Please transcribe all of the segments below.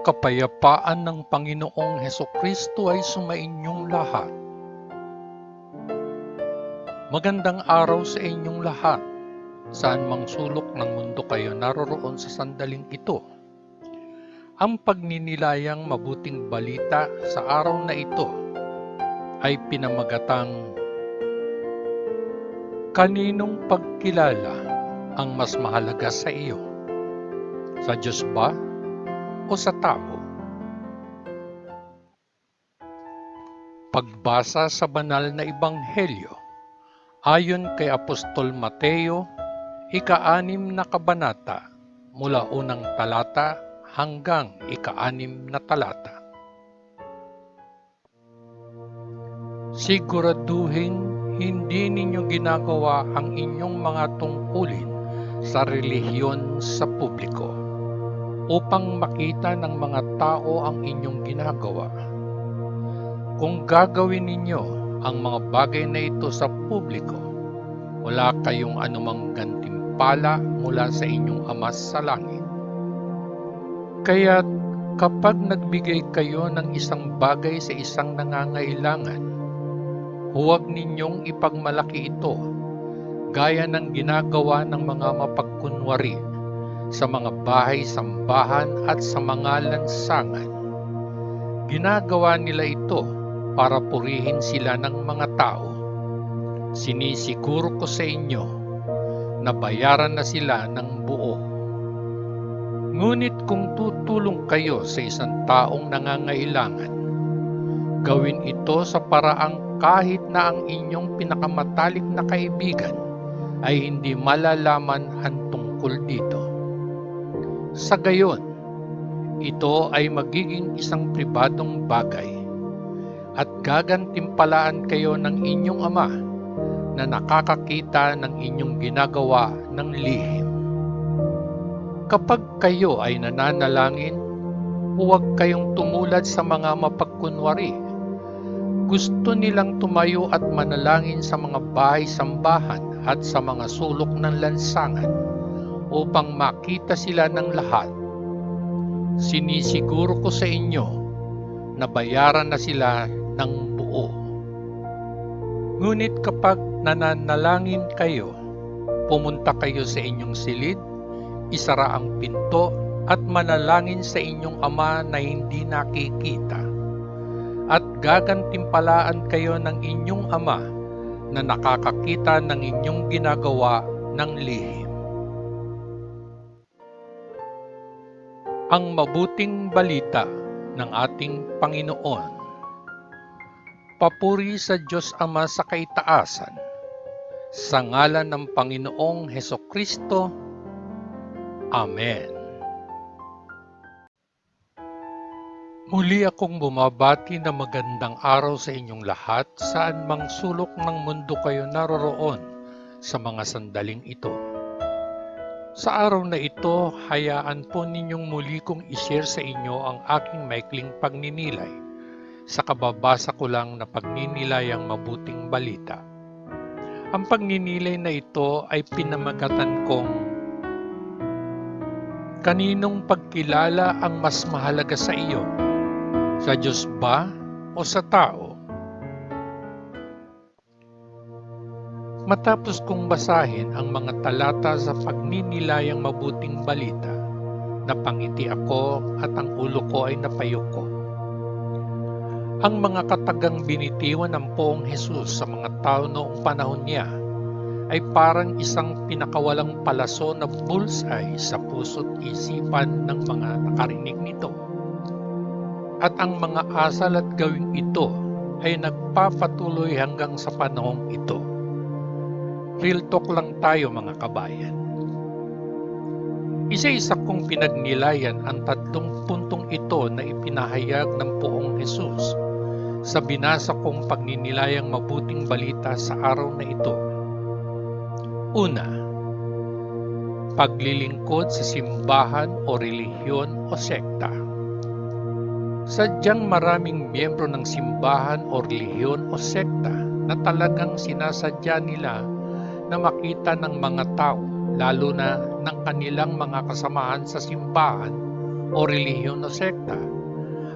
Kapayapaan ng Panginoong Hesukristo ay sumainyong lahat. Magandang araw sa inyong lahat, saan mang sulok ng mundo kayo naroroon sa sandaling ito. Ang pagninilayang mabuting balita sa araw na ito ay pinamagatang Kaninong pagkilala ang mas mahalaga sa iyo? Sa Diyos ba o sa tao? Pagbasa sa banal na ebanghelyo ayon kay Apostol Mateo, ika-6 na kabanata, mula unang talata hanggang ika-6 na talata. Siguraduhin hindi ninyo ginagawa ang inyong mga tungkulin sa relihiyon sa publiko upang makita ng mga tao ang inyong ginagawa. Kung gagawin ninyo ang mga bagay na ito sa publiko, wala kayong anumang gantimpala mula sa inyong Ama sa langit. Kaya't kapag nagbigay kayo ng isang bagay sa isang nangangailangan, huwag ninyong ipagmalaki ito gaya ng ginagawa ng mga mapagkunwari sa mga bahay-sambahan at sa mga lansangan. Ginagawa nila ito para purihin sila ng mga tao. Sinisiguro ko sa inyo na bayaran na sila ng buo. Ngunit kung tutulong kayo sa isang taong nangangailangan, gawin ito sa paraang kahit na ang inyong pinakamatalik na kaibigan ay hindi malalaman ang tungkol dito. Sa gayon, ito ay magiging isang pribadong bagay at gagantimpalaan kayo ng inyong Ama na nakakakita ng inyong ginagawa ng lihim. Kapag kayo ay nananalangin, huwag kayong tumulad sa mga mapagkunwari. Gusto nilang tumayo at manalangin sa mga bahay-sambahan at sa mga sulok ng lansangan upang makita sila ng lahat. Sinisiguro ko sa inyo na bayaran na sila ng buo. Ngunit kapag nananalangin kayo, pumunta kayo sa inyong silid, isara ang pinto at manalangin sa inyong Ama na hindi nakikita. At gagantimpalaan kayo ng inyong Ama na nakakakita ng inyong ginagawa ng lihim. Ang mabuting balita ng ating Panginoon. Papuri sa Diyos Ama sa kaitaasan, sa ngalan ng Panginoong Hesukristo. Amen. Muli akong bumabati na magandang araw sa inyong lahat saan mang sulok ng mundo kayo naroroon sa mga sandaling ito. Sa araw na ito, hayaan po ninyong muli kong ishare sa inyo ang aking maikling pagninilay sa kababasa ko lang na pagninilayang mabuting balita. Ang pagninilay na ito ay pinamagatan kong Kaninong pagkilala ang mas mahalaga sa iyo? Sa Diyos ba o sa tao? Matapos kong basahin ang mga talata sa pagninilayang mabuting balita, napangiti ako at ang ulo ko ay napayuko. Ang mga katagang binitiwan ng Poong Hesus sa mga tao noong panahon niya ay parang isang pinakawalang palaso na bullseye sa puso't isipan ng mga nakarinig nito. At ang mga asal at gawing ito ay nagpapatuloy hanggang sa panahong ito. Real talk lang tayo mga kabayan. Isa-isa kong pinagnilayan ang 3 puntong ito na ipinahayag ng Poong Hesus sa binasa kong pagninilayang mabuting balita sa araw na ito. Una, paglilingkod sa simbahan o relihiyon o sekta. Sadyang maraming miyembro ng simbahan o relihiyon o sekta na talagang sinasadya nila na makita ng mga tao, lalo na ng kanilang mga kasamahan sa simbahan o relihiyon o sekta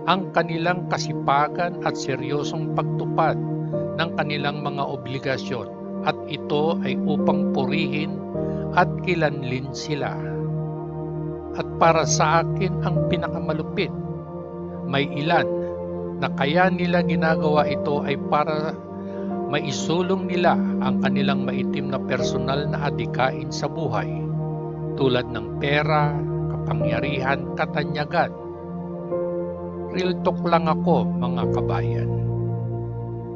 ang kanilang kasipagan at seryosong pagtupad ng kanilang mga obligasyon, at ito ay upang purihin at kilanlin sila. At para sa akin ang pinakamalupit, may ilan na kaya nila ginagawa ito ay para maisulong nila ang kanilang maitim na personal na adikain sa buhay, tulad ng pera, kapangyarihan, katanyagan. Real talk lang ako, mga kabayan.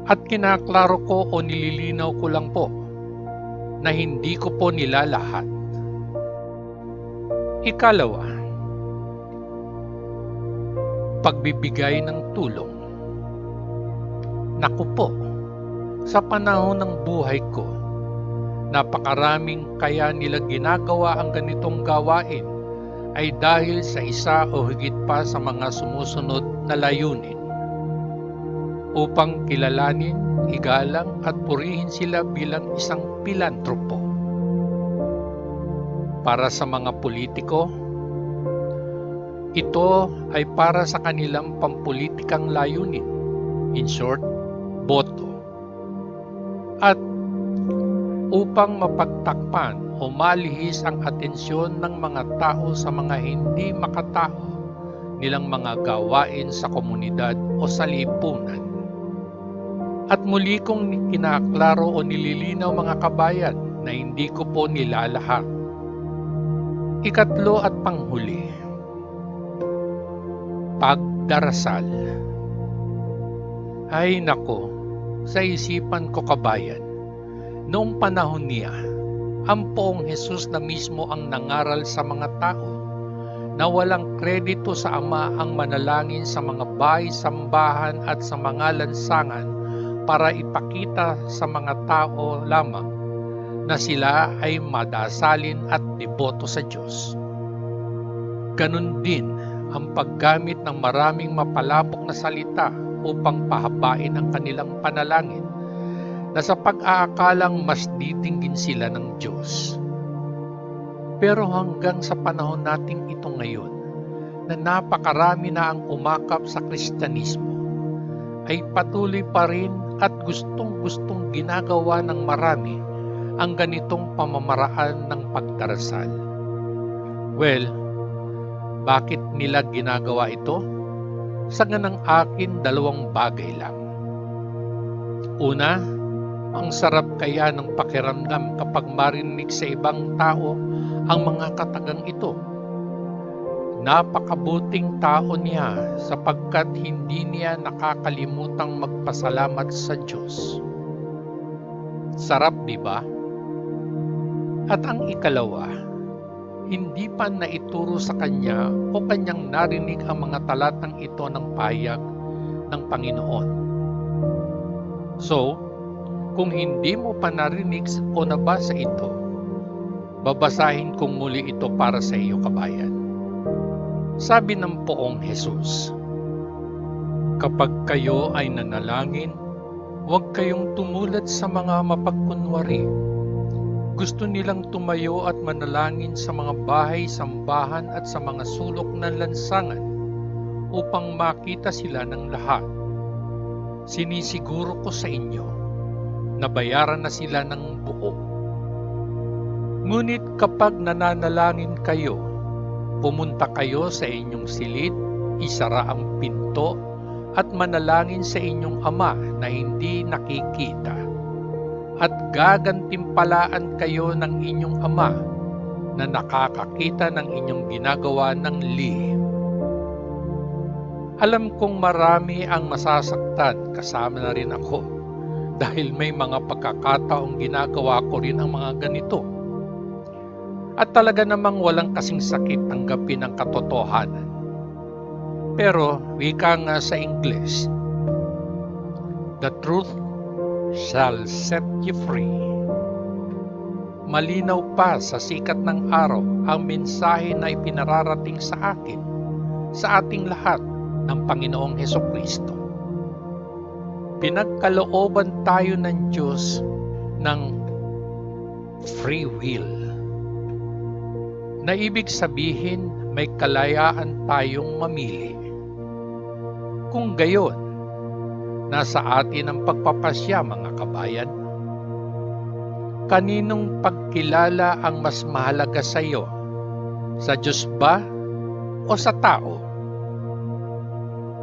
At kinaklaro ko o nililinaw ko lang po na hindi ko po nilalahat. Ikalawa, pagbibigay ng tulong. Naku po, sa panahon ng buhay ko, napakaraming kaya nila ginagawa ang ganitong gawain ay dahil sa isa o higit pa sa mga sumusunod na layunin. Upang kilalanin, igalang at purihin sila bilang isang pilantropo. Para sa mga politiko, ito ay para sa kanilang pampulitikang layunin, in short, boto. At upang mapagtakpan o malihis ang atensyon ng mga tao sa mga hindi makatao nilang mga gawain sa komunidad o sa lipunan. At muli kong kinaklaro o nililinaw, mga kabayan, na hindi ko po nilalahak. Ikatlo at panghuli, pagdarasal. Ay nako, sa isipan ko, kabayan, noong panahon niya, ang Poong Jesus na mismo ang nangaral sa mga tao na walang kredito sa Ama ang manalangin sa mga bahay-sambahan at sa mga lansangan para ipakita sa mga tao lamang na sila ay madasalin at deboto sa Diyos. Ganun din ang paggamit ng maraming mapalabok na salita upang pahabain ang kanilang panalangin na sa pag-aakalang mas titinggin sila ng Diyos. Pero hanggang sa panahon nating ito ngayon, na napakarami na ang umakap sa Kristyanismo, ay patuloy pa rin at gustong-gustong ginagawa ng marami ang ganitong pamamaraan ng pagdarasal. Well, bakit nila ginagawa ito? Sa ganang akin, dalawang bagay lang. Una, ang sarap kaya ng pakiramdam kapag marinig sa ibang tao ang mga katagang ito. Napakabuting tao niya sapagkat hindi niya nakakalimutang magpasalamat sa Diyos. Sarap, di ba? At ang ikalawa, hindi pa naituro sa kanya o kanyang narinig ang mga talatang ito ng pahayag ng Panginoon. So, kung hindi mo pa narinig o nabasa ito, babasahin kong muli ito para sa iyo, kabayan. Sabi ng Poong Jesus, kapag kayo ay nanalangin, huwag kayong tumulad sa mga mapagkunwari. Gusto nilang tumayo at manalangin sa mga bahay-sambahan at sa mga sulok ng lansangan upang makita sila ng lahat. Sinisiguro ko sa inyo na bayaran na sila ng buo. Ngunit kapag nananalangin kayo, pumunta kayo sa inyong silid, isara ang pinto, at manalangin sa inyong Ama na hindi nakikita. At gagantimpalaan kayo ng inyong Ama na nakakakita ng inyong ginagawa ng lihim. Alam kong marami ang masasaktan, kasama na rin ako, dahil may mga pagkakataong ginagawa ko rin ang mga ganito. At talaga namang walang kasing sakit tanggapin ang katotohanan. Pero wika nga sa Ingles, the truth shall set you free. Malinaw pa sa sikat ng araw ang mensahe na ipinararating sa akin, sa ating lahat, ng Panginoong Hesukristo. Pinagkalooban tayo ng Diyos ng free will, na ibig sabihin may kalayaan tayong mamili. Kung gayon, nasa atin ang pagpapasya, mga kabayan. Kaninong pagkilala ang mas mahalaga sa iyo? Sa Diyos ba o sa tao?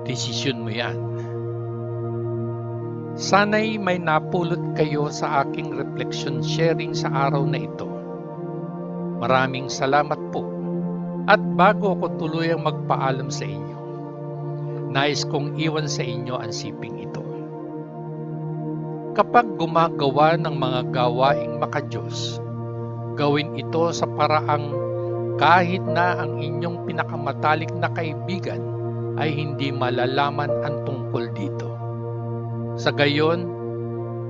Desisyon mo yan. Sana'y may napulot kayo sa aking reflection sharing sa araw na ito. Maraming salamat po. At bago ko tuluyang magpaalam sa inyo, nais kong iwan sa inyo ang siping ito. Kapag gumagawa ng mga gawaing makadiyos, gawin ito sa paraang kahit na ang inyong pinakamatalik na kaibigan ay hindi malalaman ang tungkol dito. Sa gayon,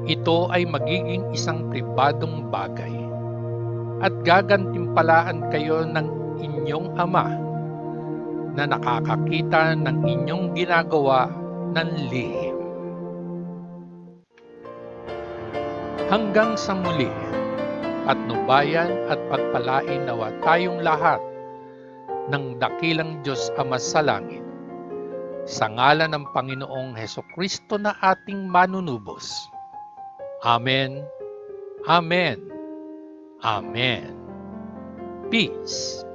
ito ay magiging isang pribadong bagay at gagantimpalaan kayo ng inyong Ama na nakakakita ng inyong ginagawa ng lihim. Hanggang sa muli, patnubayan at pagpalain nawa tayong lahat ng dakilang Diyos Ama sa langit. Sa ngalan ng Panginoong Hesukristo na ating manunubos. Amen. Amen. Amen. Peace.